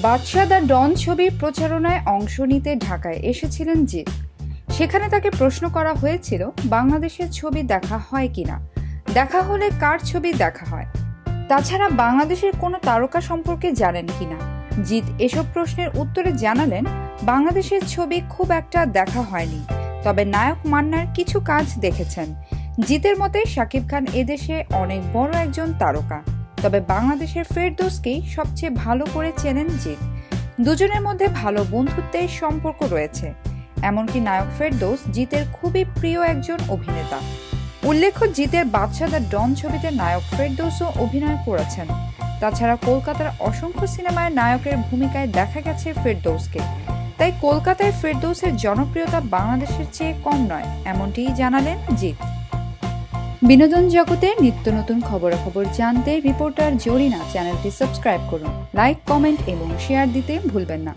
বাদশা the ডন ছবির প্রচারণায় অংশ নিতে ঢাকায় এসেছিলেন জিৎ। সেখানে তাকে প্রশ্ন করা হয়েছিল বাংলাদেশের ছবি দেখা হয় কিনা, দেখা হলে কার ছবি দেখা হয়, তাছাড়া বাংলাদেশের কোনো তারকা সম্পর্কে জানেন কিনা। জিৎ এসব প্রশ্নের উত্তরে জানালেন, বাংলাদেশের ছবি খুব একটা দেখা হয়নি, তবে নায়ক মান্নার কিছু কাজ দেখেছেন। জিতের মতে শাকিব খান এদেশে অনেক বড় একজন তারকা, তবে বাংলাদেশের ফেরদৌসকেই সবচেয়ে ভালো করে চেনেন জিৎ। দুজনের মধ্যে ভালো বন্ধুত্বের সম্পর্ক রয়েছে, এমনকি নায়ক ফেরদৌস জিতের খুবই প্রিয় একজন অভিনেতা। উল্লেখ্য, জিতের বাদশা দ্য ডন ছবিতে নায়ক ফেরদৌসও অভিনয় করেছেন। তাছাড়া কলকাতার অসংখ্য সিনেমায় নায়কের ভূমিকায় দেখা গেছে ফেরদৌসকে, তাই কলকাতায় ফেরদৌসের জনপ্রিয়তা বাংলাদেশের চেয়ে কম নয়, এমনটিই জানালেন জিৎ। বিনোদন জগতের নিত্য নতুন খবরাখবর জানতে রিপোর্টার জরিনা চ্যানেলটি সাবস্ক্রাইব করুন, লাইক, কমেন্ট এবং শেয়ার দিতে ভুলবেন না।